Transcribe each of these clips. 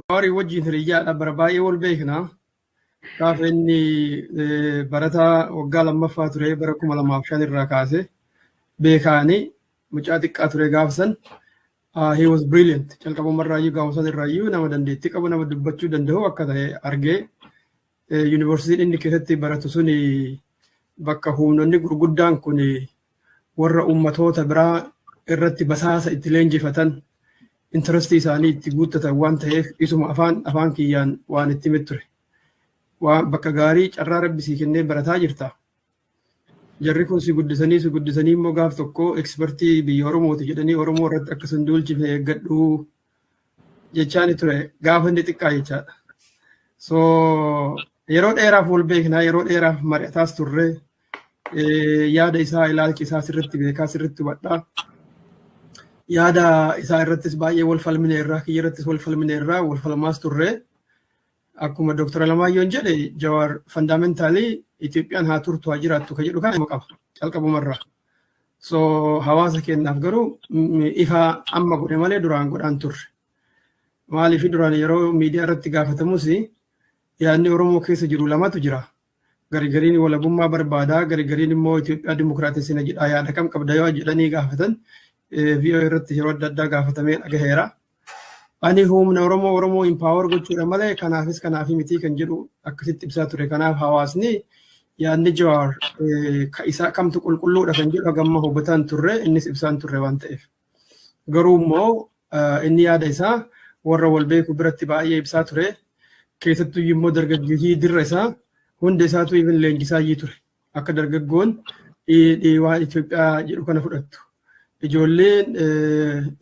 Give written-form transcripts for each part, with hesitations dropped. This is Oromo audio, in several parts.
Jawaari wajjin hiriyaadha bara baay'ee wal beekna. Gaafa inni barataa waggaa lammaffaa ture bara 2005 irraa kaase beekaanii mucaa xiqqaa ture gaafsan. He was brilliant. Calqabumarraayyuu gaafsan irraayyuu nama dandeettii qabu nama dubbachuu danda'u akka ta'e argee yuunivarsiitiin inni keessatti baratu suni bakka humnoonni gurguddaan kun warra ummatoota biraa irratti basaasa itti leenjifatan interestii isaanii itti guuttatan waan ta'eef isuma afaan kiyyaan waan itti himee ture. Waan bakka gaarii carraa rabbisii kennee barataa jirta. Jarri kun si guddisanii immoo gaaf tokko ekspertii biyya Oromooti jedhanii Oromoo irratti akka sun duulchifne eeggadhu jechaan ture gaafa inni xiqqaa jechaadha. So yeroo dheeraaf wal beeknaa yeroo dheeraaf mari'ataas turre yaada isaa ilaalchi isaa sirriitti beekaa sirriitti hubadhaa. Yaada isaa irrattis baay'ee wal falmine irraa kiyya irrattis wal falmine irraa wal falmaas turre. Akkuma Dr. Alamaayoon jedhe Jawaar fundamentally Itoophiyaan haa turtu haa jiraattu ka jedhu kan qaba calqabumarraa. So hawaasa kennaaf garuu ifa amma godhe malee duraan godhaan turre. Maaliif duraan yeroo miidiyaa irratti gaafatamus yaadni Oromoo keessa jiru lamatu jira. Garigariin walabummaa barbaadaa garigariin immoo Itoophiyaa dimokiraatessina jedhaa yaada kam qabda yoo jedhanii gaafatan VOA irratti yeroo adda addaa gaafatamee dhagaheera. Ani humna Oromoo empower gochuudha malee kanaaf miti kan jedhu akkasitti ibsaa ture. Kanaaf hawaasni yaadni Jawaar isaa kamtu qulqulluudha kan jedhu gamma hubataan turre innis ibsaan turre waan ta'eef. Garuu immoo inni yaada isaa warra wal beeku biratti baay'ee ibsaa ture. Keessattuu immoo dargaggeeyyii dirra isaa hunda isaatu even leenjisaa ture. Akka dargaggoon waan Itoophiyaa jedhu kana fudhattu. Ijoolleen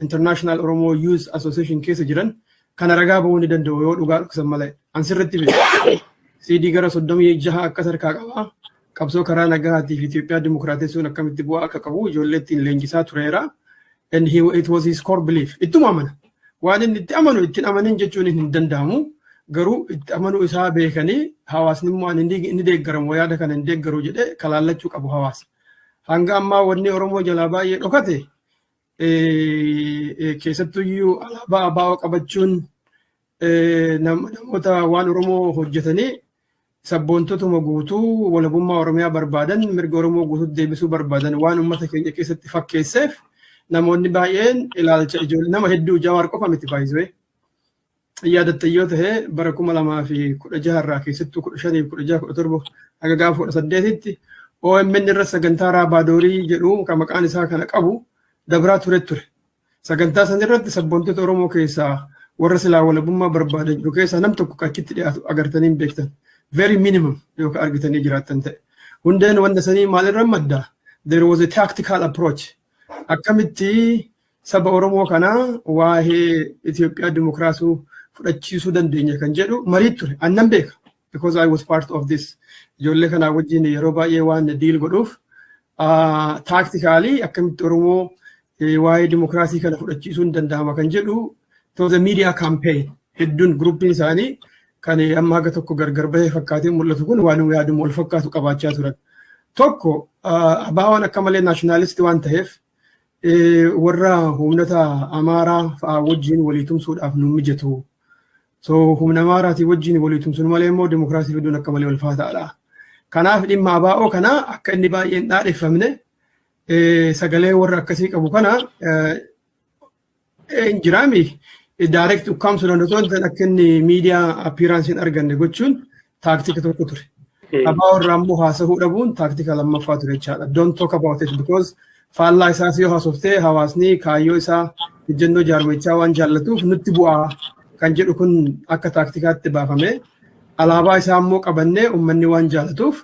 International Oromo Youth Association keessa jiran kana ragaa bahuu ni danda'u yoo dhugaa dhugsan malee. Ansirratti beeku. CD gara 36 akka sarkaa qaba. Qabsoo karaa nagaatii fi Itoophiyaa dimokiraatessuun akkamitti bu'aa akka qabu ijoollee ittiin leenjisaa tureera. And it was his core belief. Ittuma amana. Waan inni itti amanu ittiin amanin jechuun hin danda'amu. Garuu itti amanuu isaa beekanii hawaasni immoo inni deeggaramu yaada kana hin deeggaru jedhee kalaallachuu qabu hawaasa. Hanga ammaa wanni Oromoo jalaa baay'ee dhokate keessattuyyuu alaabaa ABO qabachuun namoota waan Oromoo hojjetanii sabboontotuma guutuu walabummaa Oromiyaa barbaadan mirga Oromoo guutuutti deebisuu barbaadan waan uummata keenya keessatti fakkeesseef namoonni baay'een ilaalcha ijoollee nama hedduu Jawaar qofa miti baay'isee. Yaadatta yoo ta'e bara 2016 irraa keessattuu 15 16 17 haga gaafa 18tti OMN irra sagantaa Raabaadorii jedhu kan maqaan isaa kana qabu dabraa ture. Sagantaa san irratti sabboontota Oromoo keessaa warra silaa walabummaa barbaadan jiru keessaa nam tokko achitti dhiyaatu agartanii beektan. Very minimum yookaan argitanii jiraattan ta'e. Hundeen wanta sanii maalirra madda? There was a tactical approach. Akkamitti saba Oromoo kanaa waa'ee Itoophiyaa dimokiraasuu fudhachiisuu dandeenya kan jedhu marii ture. Annan beeka. Because I was part of this. Ijoollee kanaa wajjin yeroo baay'ee waan deal godhuuf tactically akkamitti Oromoo waa'ee dimokiraasii kana fudhachiisuun danda'ama kan jedhu it was a media campaign. Hedduun gruppiin isaanii kan amma haga tokko gargar bahee fakkaatee mul'atu kun waan yaadamu wal fakkaatu qabaachaa turan. Tokko ABO'n akka malee naashinaalistii waan ta'eef warra humnata Amaaraa fa'aa wajjin walii tumsuudhaaf nu mijatu. So humna Amaaraatii wajjin walii tumsuun malee immoo dimokiraasii fiduun akka malee ulfaataadha. Kanaaf dhimma ABO kana akka inni baay'een dhaadheffamne sagalee warra akkasii qabu kana injiraami direct ukkaamsu danda'u akka inni miidiyaa appearance hin arganne gochuun taaktika tokko ture. ABO irraa immoo haasa'uu dhabuun taaktika lammaffaa ture jechaadha. Don't talk about it because faallaa isaas yoo haasoftee hawaasni kaayyoo isaa ejjennoo jaarmichaa waan jaallatuuf nutti bu'aa kan jedhu kun akka taaktikaatti baafame. Alaabaa isaa immoo qabannee uummanni waan jaallatuuf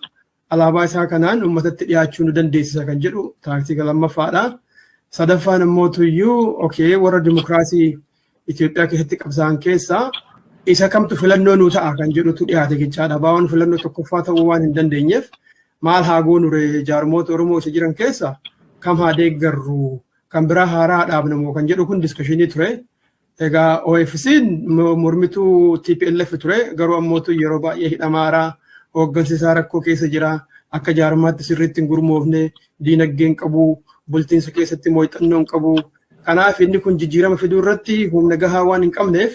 alaabaa isaa kanaan uummatatti dhiyaachuu nu dandeessisa kan jedhu taaktika lammaffaadha. Sadaffaan immoo tuyyuu warra dimokiraasii Itoophiyaa keessatti qabsaa'an keessaa isa kamtu filannoo nuu ta'a kan jedhutu dhiyaate jechaadha. ABO'n filannoo tokkoffaa ta'uu waan hin dandeenyeef maal haa goonure jaarmoota Oromoo isa jiran keessaa kam haa deeggarru kan biraa haaraa dhaabnamoo kan jedhu kun diskashinii ture. Egaa OFC'n mormituu TPLF ture garuu ammootu yeroo baay'ee hidhamaaraa hooggansi isaa rakkoo keessa jira akka jaarmaatti sirriitti hin gurmoofne diinagdeen qabu bultiinsa keessatti mooxannoon qabu. Kanaaf inni kun jijjiirama fiduu irratti humna gahaa waan hin qabneef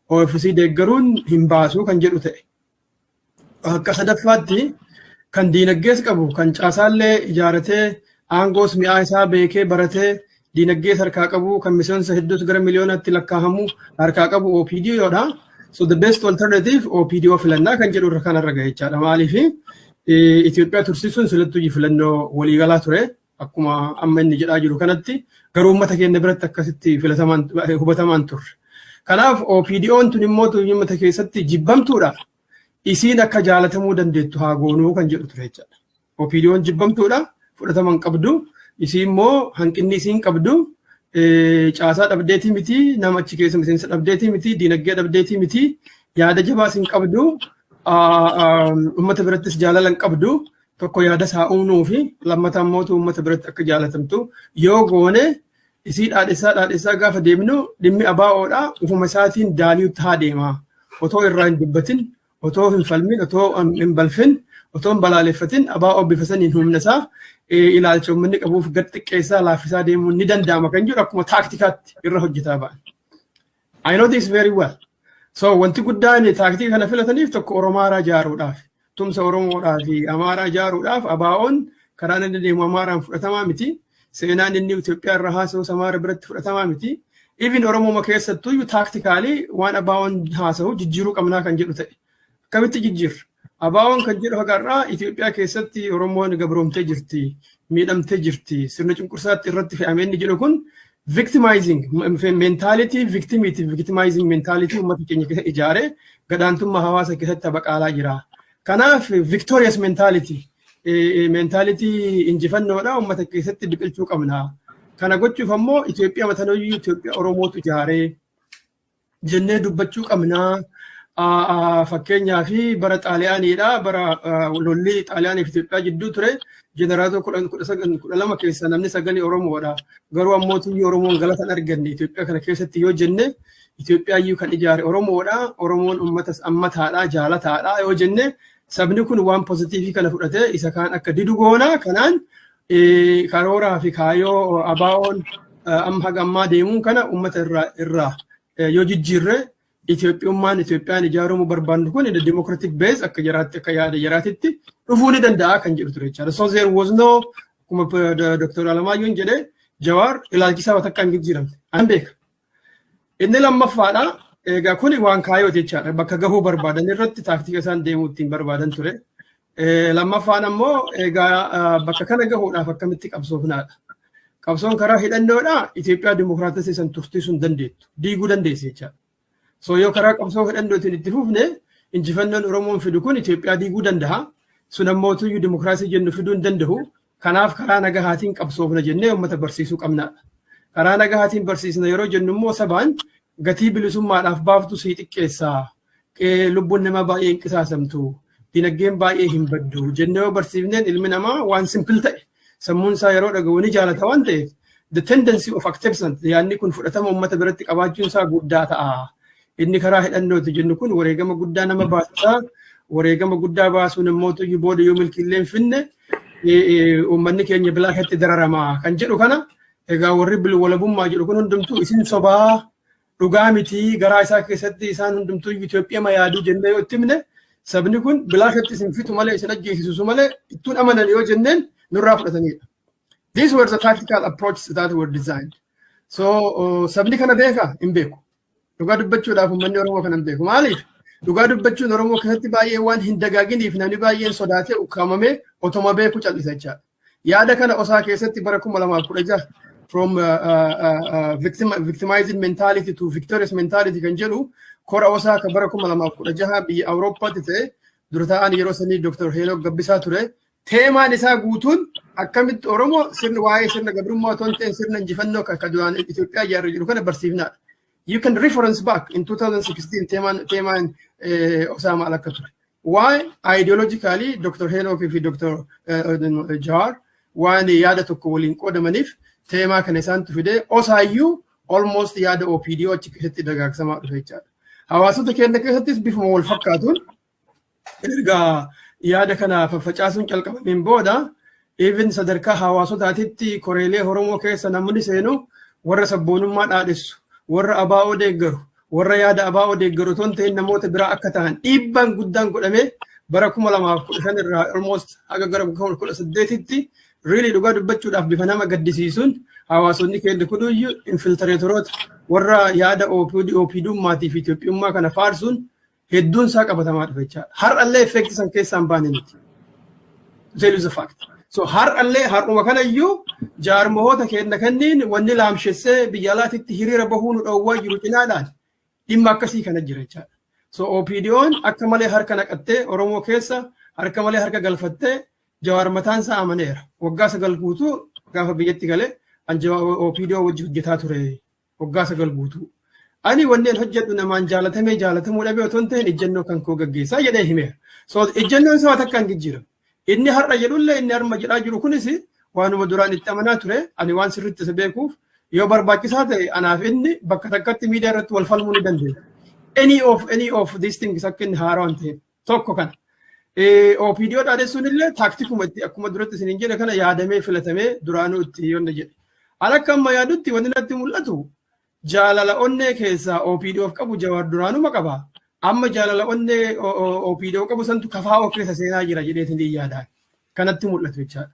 OFC deeggaruun hin baasu kan jedhu ta'e. Akka sadaffaatti kan diinagdees qabu kan caasaallee ijaaratee aangoos mi'aa isaa beekee baratee diinagdees harkaa qabu kan miseensa hedduutu gara miliyoonatti lakkaa'amu harkaa qabu OPDOdha. So the best alternative OPDO filannaa kan jedhu irra kanarra gahe jechaadha. Maaliif Itoophiyaa tursiisuun silattuu filannoo waliigalaa ture akkuma amma inni jedhaa jiru kanatti garuu uummata keenya biratti akkasitti hubatamaan turre. Kanaaf OPDO'n tun immoo uummata keessatti jibbamtuudha. Isiin akka jaalatamuu dandeettu haa goonuu kan jedhu ture jechaadha. OPDO'n jibbamtuudha, fudhataman qabdu, isiin immoo hanqinni isiin qabdu caasaa dhabdeetii miti, nama achi keessa miseensa dhabdeetii miti, diinagdee dhabdeetii miti, yaada jabaa isiin qabdu, uummata birattis jaalala hin qabdu, tokko yaada isaa uumuu fi lammataa immoo uummata biratti akka jaalatamtu yoo goone isii dhaadheessaa gaafa deemnu dhimmi ABO'dha ufuma isaatiin daaliitti haa deema. Otoo irraa hin dubbatin, otoo hin falmin, otoo hin balfin, otoo hin balaaleffatin ABO bifa saniin humna isaa ilaalcha uummanni qabuuf gad xiqqeessaa laaffisaa deemuun ni danda'ama kan jedhu akkuma taaktikaatti irra hojjetaa ba'an. I know this very well. So wanti guddaan taaktika kana filataniif tokko Oromaaraa ijaaruudhaaf, tumsa Oromoodhaa fi Amaaraa ijaaruudhaaf ABO'n karaa inni deemu Amaaraan fudhatamaa miti. Seenaan inni Itoophiyaa irra haasa'u Amaara biratti fudhatamaa miti. Even Oromoo keessattuu taaktikaali waan ABO'n haasa'u jijjiiruu qabnaa kan jedhu ta'e. Akkamitti jijjiirra? ABO'n kan jedhu hagaarraa Itoophiyaa keessatti Oromoon gabroomtee jirti, miidhamtee jirti, sirna cunqursaatti irratti fe'amee inni jedhu kun victimizing mentality, victimizing mentality uummata keenya keessa ijaare gadaantummaa hawaasa keessatti baqaalaa jira. Kanaaf victorious mentality injifannoodha uummata keessatti biqilchuu qabna. Kana gochuuf ammoo Itoophiyaa matanoyyuu Itoophiyaa Oromootu ijaaree jennee dubbachuu qabna. Fakkeenyaa fi bara Xaaliyaaniidha bara lolli Xaaliyaanii fi Itoophiyaa jidduu ture jeneraatoo 12 keessa namni 9 Oromoodha. Garuu ammoo Oromoon galata arganne Itoophiyaa kana keessatti yoo jenne Itoophiyaayyuu kan ijaare Oromoodha. Oromoon uummatas ammataadha, jaalataadha yoo jenne sabni kun waan pozitiivii kana fudhatee isa kaan akka didu goona. Kanaan karooraa fi kaayoo ABO'n amma haga ammaa deemuun kana uummata irraa yoo jijjiirre Itoophiyaan ijaaramuu barbaannu kun democratic base akka yaada jiraatitti dhufuu ni danda'a kan jedhu ture jechaadha. So there was no akkuma Dr. Alamaayyoo jedhe Jawaar ilaalchisaa takka hin jijjiiramne. An beeka. Inni lammaffaadha. Egaa kun waan kaayoo jechaadha. Bakka gahuu barbaadan irratti taaktika isaan deemuu ittiin barbaadan ture. Lammaffaan ammoo egaa bakka kana gahuudhaaf akkamitti qabsoofnaadha. Qabsoon karaa hidhannoodha Itoophiyaa dimokiraatessii san tursiisuu hin dandeettu. Diiguu dandeessi jechaadha. So yoo karaa qabsoo hidhannootiin itti fufne injifannoon Oromoon fidu kun Itoophiyaa diiguu danda'a. Sun ammoo tuyyuu dimokiraasii jennu fiduu hin danda'u. Kanaaf karaa nagahaatiin qabsoofna jennee uummata barsiisuu qabnaadha. Karaa nagahaatiin barsiisna yeroo jennu immoo sabaan gatii bilisummaadhaaf baaftu sii xiqqeessaa. Lubbuun namaa baay'ee hin qisaasamtu. Dinagdeen baay'ee hin baddu. Jennee yoo barsiifneen ilmi namaa waan simpil ta'e sammuun isaa yeroo dhaga'u ni jaalata waan ta'eef the tendency of acceptance yaadni kun fudhatama uummata biratti qabaachuun isaa guddaa ta'a. Inni karaa hidhannooti jennu kun wareegama guddaa nama baasisaa. Wareegama guddaa baasuun immoo tuyyuu booda yoo milkiillee hin finne uummanni keenya bilaashatti dararama kan jedhu kana egaa warri walabummaa jedhu kun hundumtuu isin sobaa dhugaa miti garaa isaa keessatti isaan hundumtuu Itoophiyaa mayaaduu jennee yoo itti himne sabni kun bilaashatti isin fitu malee isin ajjeesisu malee ittuun amanan yoo jenneen nurraa fudhatanidha. These were the tactical approaches that were designed. So sabni kana beeka hin beeku. Dhugaa dubbachuudhaaf uummanni Oromoo kana hin beeku. Maaliif? Dhugaa dubbachuun Oromoo keessatti baay'ee waan hin dagaaginiif namni baay'een sodaatee ukkaamamee otoma beeku cal'isa jechaadha. Yaada kana osaa keessatti bara 2016 from victimizing mentality to victorious mentality kan jedhu kora osaa kan bara 2016 biyya Awurooppaatti ta'e dura ta'an yeroo sanii Dr. Heenok Gabbisaa ture. Teemaan isaa guutuun akkamitti Oromoo sirni waa'ee sirna gabrummaa otoo hin ta'in sirna injifannoo kan duraan Itoophiyaa ijaarre jedhu kana barsiifnaadha. You can reference back in 2016 Teemaan Osama al-Akatur. Why ideologically Dr. Heenok fi Dr. Jawar waan yaada tokko waliin qoodamanif Teemaa kana isaantu fide osaayyuu almost yaada OPDO achi keessatti dagaagsamaa dhufe jechaadha. Hawaasota keenya keessattis bifuma wal fakkaatuun ergaa yaada kana faffacaasuun calqabameen booda even sadarkaa hawaasotaatitti koreelee Oromoo keessa namni seenu warra sabboonummaa dhaadessu warra ABO deeggaru warra yaada abaa'oo deeggarotoon ta'in namoota biraa akka ta'an dhiibbaan guddaan godhamee bara 2015 irraa almost haga gara 2018tti really dhugaa dubbachuudhaaf bifa nama gaddisiisuun hawaasonni keenya kunuyyuu infiltreetoroota warra yaada OPDummaatii fi Itoophiyummaa kana faarsuun hedduun isaa qabatamaa dhufe jechaadha. Har'allee effekti san keessaa hin baane nuti. Tell you the fact. So har'uma kanayyuu jaarmoota keenya kanniin wanni laamshessee biyya alaatitti hiriira bahuu nu dhowwaa jiru cinaadhaan dhimma akkasii kana jira jechaadha. So OPDO'n akka malee harka naqattee Oromoo keessa harka malee harka galfattee Jawaar mataan isaa amaneera. Waggaa 9 guutuu gaafa biyyatti galee OPDO wajji hojjetaa ture waggaa 9 guutuu. Ani wanneen hojjedhu namaan jaalatamuu dhabee otoo hin ta'in ejjennoo kan koo gaggeessaa jedhee himeera. So ejjennoon isaa takka hin jijjiiramu. Inni har'a jedhullee inni harma jedhaa jiru kunis waanuma duraan itti amanaa ture ani waan sirriitti isa beekuuf yoo barbaachisaa ta'e anaaf inni bakka takkatti miidiyaa irratti wal falmuu ni dandeenya. Any of these things akka inni haaraan ta'e tokko kana. OPDO dhaadessuun illee taaktikuma itti akkuma duratti isin jedhe kana yaadamee filatamee duraanuu itti yoonna jedhe. Alakka amma yaadutti wanti natti mul'atu jaalala onnee keessaa OPDOf qabu Jawaar duraanuma qaba. Amma jaalala onnee OPDO qabu santu kafaa of keessa seenaa jira jedheetiin yaadaan. Kanatti mul'atu jechaadha.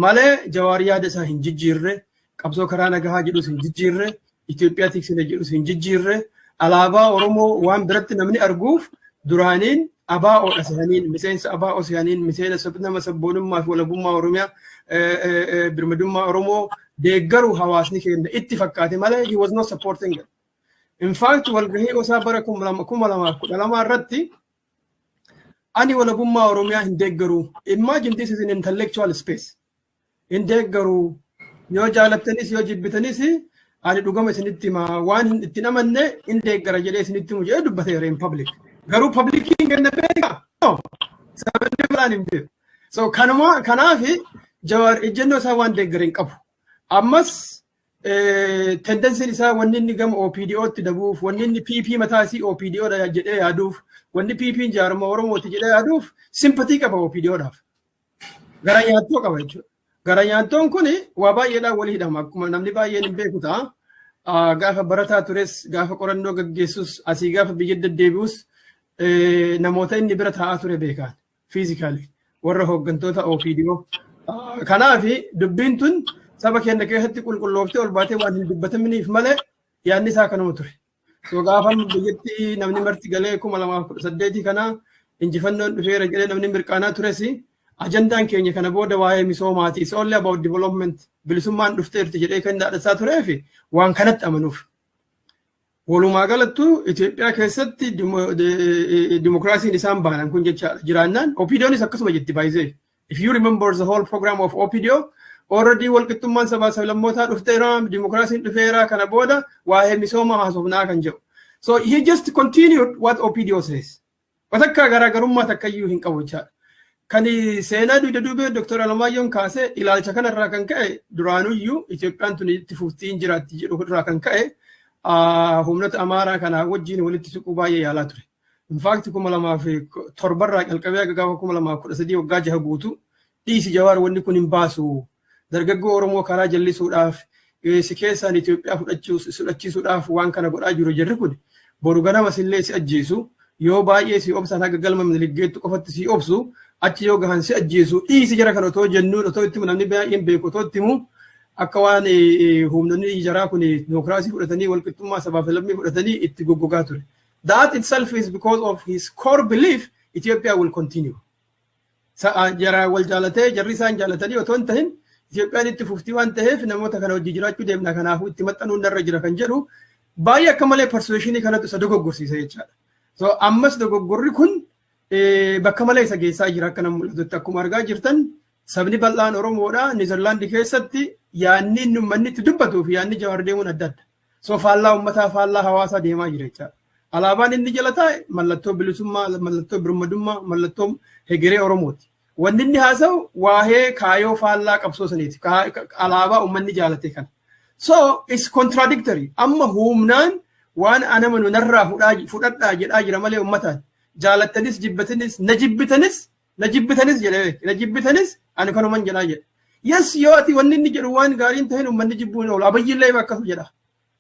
Malee Jawaar yaada isaa hin jijjiirre, qabsoo karaa nagahaa jedhus hin jijjiirre, Itoophiyaa tiksine jedhus hin jijjiirre, alaabaa Oromoo waan biratti namni arguuf duraaniin abaa'oodha sehaniin miseensa abaa'oo sehaniin miseensa nama sabboonummaa fi walabummaa Oromiyaa birmadummaa Oromoo deeggaru hawaasni keenya itti fakkaate malee he was not supporting it. In fact walgahii osaa bara 2012 irratti ani walabummaa Oromiyaa hin deeggaru. Imagine this is an intellectual space. Hin deeggaru yoo jaalattanis yoo jibbitanis ani dhugama isinitti himaa waan itti namanne hin deeggara jedhee isinitti himu jedhee dubbateera in public. Garuu publikiin kenna beekaa? No. Sababni biraan hin beeku. So kanaaf Jawaar ejjennoo isaa waan deeggara hin qabu. Ammas tendensiin isaa wanni inni gama OPDOtti dabuuf wanni inni PP mataa isii OPDOdha jedhee yaaduuf wanni PP'n jaarma Oromooti jedhee yaaduuf simpatii qaba OPDOdhaaf. Gara nyaattoo qaba jechuudha. Gara nyaattoon kun waa baay'eedhaan walii hidhama akkuma namni baay'een hin beeku ta'a. Gaafa barataa tures gaafa qorannoo gaggeessus asii gaafa biyya deddeebi'us namoota inni bira taa'aa ture beekan fiizikaalii warra hooggantoota OPDO. Kanaaf dubbiin tun saba keenya keessatti qulqullooftee ol baatee waan hin dubbataminiif malee yaadni isaa kanuma ture. So gaafa biyyatti namni marti galee 2018 kana injifannoon dhufeera jedhee namni mirqaanaa tures ajandaan keenya kana booda waa'ee misoomaati. It's only about development. Bilisummaan dhufteerti jedhee kan dhaadhasaa tureef waan kanatti amanuuf. Walumaa galattu Itoophiyaa keessatti dimokiraasiin isaan baanan kun jechaadha. Jiraannaan OPDOnis akkasuma jetti baay'isee. If you remember the whole program of OPDO, already walqixxummaan sabaa sablammootaa dhufteera, dimokiraasiin dhufeera kana booda waa'ee misooma haasofnaa kan jedhu. So he just continued what OPDO says. Watakkaa garaagarummaa takkayyuu hin qabu jechaadha. Kan seenaa duubee Dr. Alamaayyoon kaasee ilaalcha kanarraa kan ka'e duraanuyyuu Itoophiyaan tun itti fuftiin jiraatti jedhu irraa kan ka'e humnoota Amaaraa kana wajjin walitti siquu baay'ee yaalaa ture. In fact 2007 irraa jalqabee gaafa 2013 waggaa 6 guutuu dhiisi Jawaar wanni kun hin baasu. Dargaggoo Oromoo karaa jallisuudhaaf si keessaan Itoophiyaa fudhachiisuudhaaf waan kana godhaa jiru jirri kun boru ganama sillee si ajjeesu yoo baay'ee si obsan haga galma miliggeettu qofatti si obsu achi yoo gahan si ajjeesu dhiisi jara kan otoo jennuun otoo itti namni baay'een beeku otoo itti himu akka waan humnoonni jaraa kun dimokiraasii fudhatanii walqixxummaa sabaa fi lammii fudhatanii itti goggogaa ture. That itself is because of his core belief Ethiopia will continue. Jara wal jaalatee jarri isaan jaalatanii otoo hin tahin Itoophiyaan itti fuftii waan ta'eef namoota kana hojii jiraachuu deemna kanaafuu itti maxxanuun irra jira kan jedhu baay'ee akka malee persuasionii kanatu isa dogoggorsiisa jechaadha. So ammas dogoggorri kun bakka malee isa geessaa jira akka nama mul'atutti akkuma argaa jirtan sabni bal'aan Oromoodha Niizerlaandii keessatti yaadni inni uummanni itti dubbatuu fi yaadni Jawaar deemuun adda adda. So faallaa uummataa faallaa hawaasaa deemaa jira jechaadha. Alaabaan inni jala taa'e mallattoo bilisummaa, mallattoo birmadummaa, mallattoo hegeree Oromooti. Wanni inni haasa'u waa'ee kaayoo faallaa qabsoo saniiti. Alaabaa uummanni jaalate kana. So it's contradictory. Amma humnaan waan anamanu narraa fudhadhaa jedhaa jira malee uummataan. Jaalattanis jibbatanis na jibbitanis jedhee na jibbitanis ani kanuman jedhaa jedha. Yes yoo ati wanni inni jedhu waan gaariin ta'een uummanni jibbuun oolu. Abayyillee akkasuma jedha.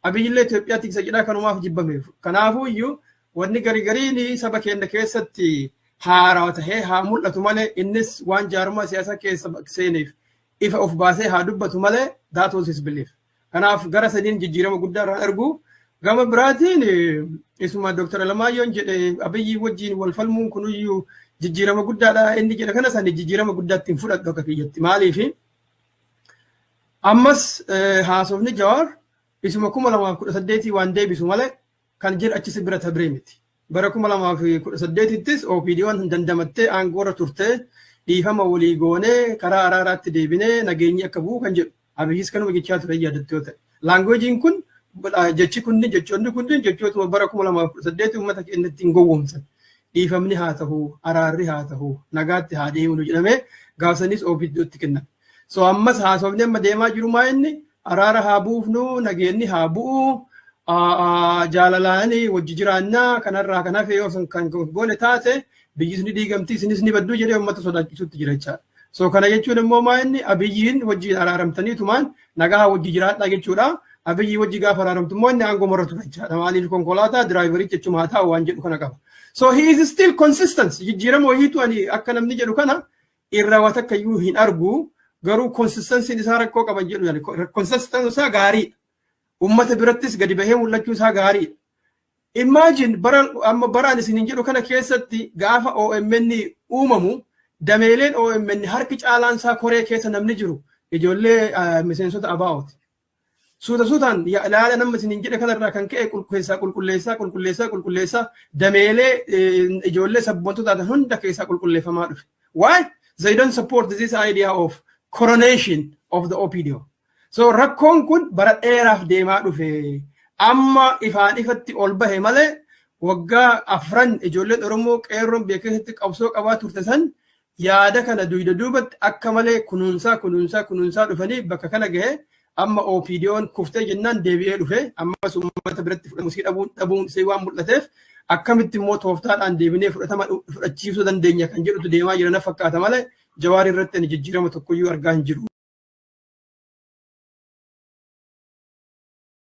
abiyyiillee Itoophiyaa tiksa jedhaa kanumaaf jibbameef. Kanaafuu iyyuu wanni gariin saba keenya keessatti haarawaa tahee haa mul'atu malee innis waan jaarummaa siyaasaa keessa seeneef ifa of baasee haa dubbatu malee that was his belief. Kanaaf gara sadiin jijjiirama guddaa irraa argu. Gama biraatiin isuma Dr. Alamaayoon jedhe abiyyi wajjin wal falmuun kunuyyuu jijjiirama guddaadha inni jedhe kana sani jijjiirama guddaatti hin fudhadhu akka kiyyatti. Maaliif ammas haasofni Jawaar isuma 2018 waan deebisu malee kan jedhu achisi bira tabree miti. Bara 2018ttis OPDO'n dandamattee aangoorra turtee dhiifama walii goonee karaa araaraatti deebinee nageenyi akka bu'u kan jedhu. Abiyyis kanuma jechaa ture yaadattoo ta'e. Laangweejiin kun jechi kunni jechoonni kunni jechootuma bara 2018 uummata keenyatti hin gowwoomsan. Dhiifamni haa ta'u, araarri haa ta'u, nagaatti haa deemnu jedhamee gaafsanis OPDO'tti kennan. So ammas haasofni amma deemaa jiru maa inni araara haa buufnu, nageenyi haa bu'u, jaalalaanii wajji jiraannaa kanarraa kan hafe yoo kan goone taate biyyis ni diigamti isinis ni badduu jedhee uummata sodaachisuutti jira jechaadha. So kana jechuun immoo maa inni abiyyiin wajjin araaramtaniitumaan nagaa wajji jiraadhaa jechuudha. Abiyyi wajji gaafa araaramtu immoo inni aangoo maratu jechaadha. Maaliif konkolaataa diraayivarii jechuun haa ta'u waan jedhu kana qaba. So he is still consistent. Jijjiirama wayiitu ani akka namni jedhu kana irra waan takka iyyuu hin argu garuu consistency isaa rakkoo qaban jedhu yani consistency isaa gaariidha. Uummata birattis gadi bahee mul'achuu isaa gaariidha. Imagine amma baraan isiniin jedhu kana keessatti gaafa OMN uumamu dameeleen OMN harki caalaan isaa koree keessa namni jiru ijoollee miseensota ABO'ti. Suutaan ilaala nama isiniin jedhe kanarraa kan ka'e qulqulleessaa dameelee ijoollee sabboontota hunda keessaa qulqulleeffamaa dhufe. Why? They don't support this idea of coronation of the OPDO. So rakkoon kun bara dheeraaf deemaa dhufe. Amma ifaan ifatti ol bahe malee waggaa afran ijoolleen Oromoo qeerroon beeksisatti qabsoo qabaa turte san yaada kana duyda duubatti akka malee kunuunsaa dhufanii bakka kana gahe amma OPDO'n kuftee jennaan deebi'ee dhufe ammas uummata biratti fudhamusii dhabuun isee waan mul'ateef akkamitti immoo tooftaadhaan deebinee fudhachiisuu dandeenya kan jedhutu deemaa jira na fakkaata malee Jawaar irratti jijjiirama tokkoyyuu argaa hin jiru.